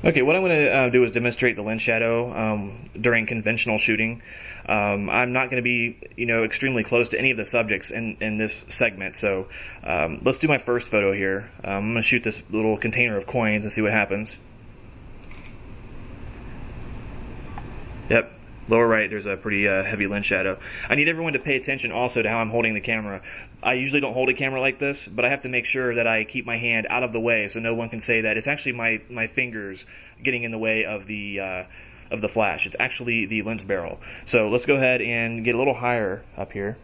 Okay, what I'm going to do is demonstrate the lens shadow during conventional shooting. I'm not going to be, extremely close to any of the subjects in this segment. So let's do my first photo here. I'm going to shoot this little container of coins and see what happens. Yep, lower right, there's a pretty heavy lens shadow. I need everyone to pay attention also to how I'm holding the camera. I usually don't hold a camera like this, but I have to make sure that I keep my hand out of the way so no one can say that it's actually my fingers getting in the way of the flash. It's actually the lens barrel. So let's go ahead and get a little higher up here.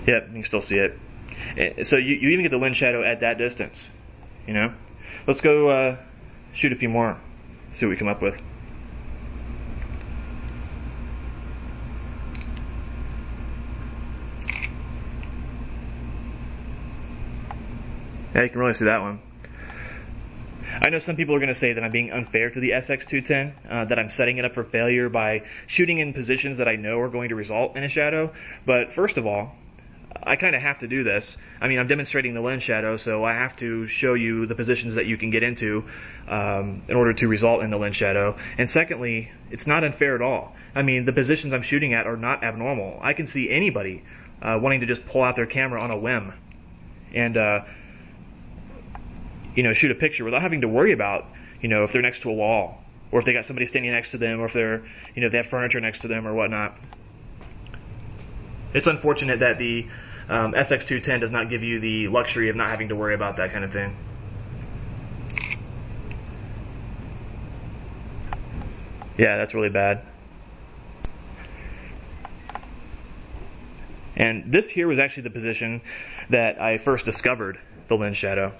Yep, you can still see it. So you even get the lens shadow at that distance, Let's go shoot a few more, see what we come up with. Yeah, you can really see that one. I know some people are going to say that I'm being unfair to the SX210, that I'm setting it up for failure by shooting in positions that I know are going to result in a shadow, but first of all, I kind of have to do this. I mean, I'm demonstrating the lens shadow, so I have to show you the positions that you can get into in order to result in the lens shadow. And secondly, it's not unfair at all. I mean, the positions I'm shooting at are not abnormal. I can see anybody wanting to just pull out their camera on a whim and shoot a picture without having to worry about if they're next to a wall, or if they got somebody standing next to them, or if they're they have furniture next to them or whatnot. It's unfortunate that the SX210 does not give you the luxury of not having to worry about that kind of thing. Yeah, that's really bad. And this here was actually the position that I first discovered the lens shadow.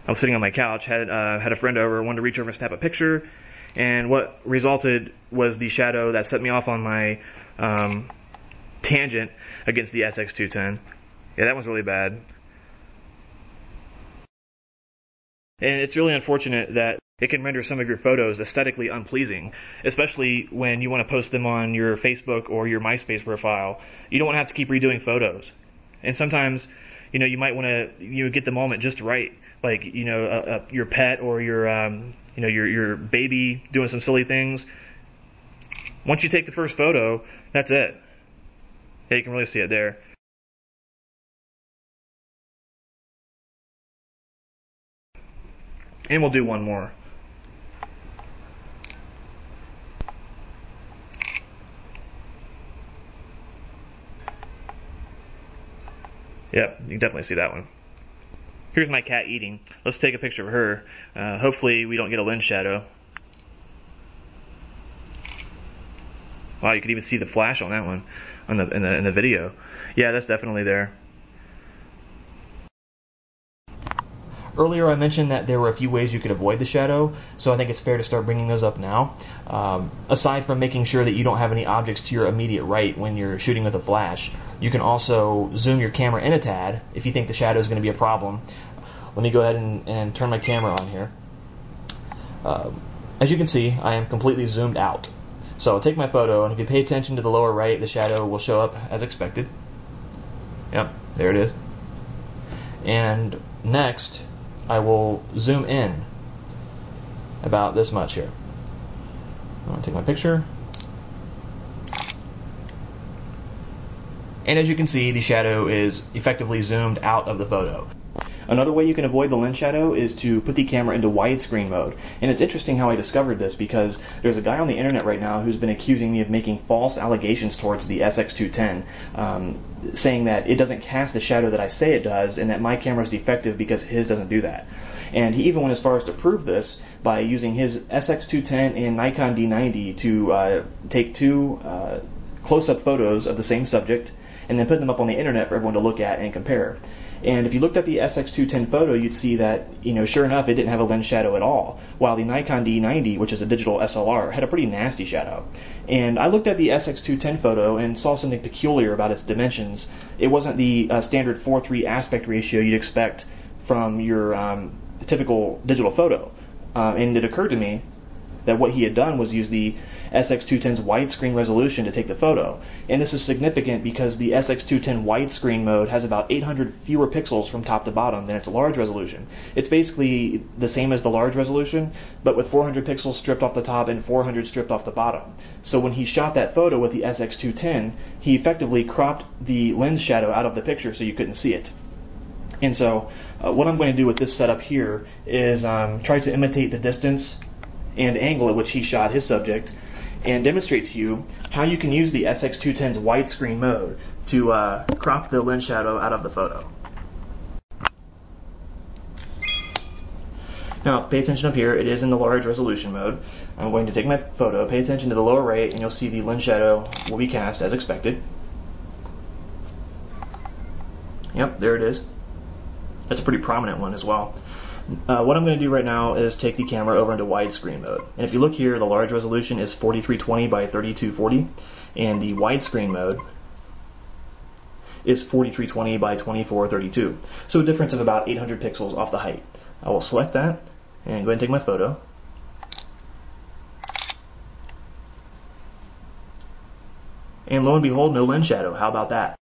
I was sitting on my couch, had a friend over, wanted to reach over and snap a picture, and what resulted was the shadow that set me off on my tangent against the SX210. Yeah, that one's really bad. And it's really unfortunate that it can render some of your photos aesthetically unpleasing, especially when you want to post them on your Facebook or your MySpace profile. You don't want to have to keep redoing photos. And sometimes, you might want to get the moment just right, like your pet or your baby doing some silly things. Once you take the first photo, that's it. Yeah, you can really see it there. And we'll do one more. Yep, you can definitely see that one. Here's my cat eating. Let's take a picture of her. Hopefully we don't get a lens shadow. Wow, you could even see the flash on that one in the video. Yeah, that's definitely there. Earlier I mentioned that there were a few ways you could avoid the shadow, so I think it's fair to start bringing those up now. Aside from making sure that you don't have any objects to your immediate right when you're shooting with a flash, you can also zoom your camera in a tad if you think the shadow is going to be a problem. Let me go ahead and turn my camera on here. As you can see, I am completely zoomed out. So I'll take my photo, and if you pay attention to the lower right, the shadow will show up as expected. Yep, there it is. And next, I will zoom in about this much here. I'm going to take my picture. And as you can see, the shadow is effectively zoomed out of the photo. Another way you can avoid the lens shadow is to put the camera into widescreen mode. And it's interesting how I discovered this, because there's a guy on the internet right now who's been accusing me of making false allegations towards the SX210, saying that it doesn't cast the shadow that I say it does, and that my camera is defective because his doesn't do that. And he even went as far as to prove this by using his SX210 and Nikon D90 to take two close-up photos of the same subject and then put them up on the internet for everyone to look at and compare. And if you looked at the SX210 photo, you'd see that, sure enough, it didn't have a lens shadow at all, while the Nikon D90, which is a digital SLR, had a pretty nasty shadow. And I looked at the SX210 photo and saw something peculiar about its dimensions. It wasn't the standard 4:3 aspect ratio you'd expect from your typical digital photo. And it occurred to me that what he had done was use the SX210's widescreen resolution to take the photo. And this is significant because the SX210 widescreen mode has about 800 fewer pixels from top to bottom than its large resolution. It's basically the same as the large resolution, but with 400 pixels stripped off the top and 400 stripped off the bottom. So when he shot that photo with the SX210, he effectively cropped the lens shadow out of the picture so you couldn't see it. And so what I'm going to do with this setup here is try to imitate the distance and angle at which he shot his subject and demonstrate to you how you can use the SX210's widescreen mode to crop the lens shadow out of the photo. Now, pay attention up here. It is in the large resolution mode. I'm going to take my photo. Pay attention to the lower right, and you'll see the lens shadow will be cast as expected. Yep, there it is. That's a pretty prominent one as well. What I'm going to do right now is take the camera over into widescreen mode. And if you look here, the large resolution is 4320 by 3240, and the widescreen mode is 4320 by 2432. So a difference of about 800 pixels off the height. I will select that and go ahead and take my photo. And lo and behold, no lens shadow. How about that?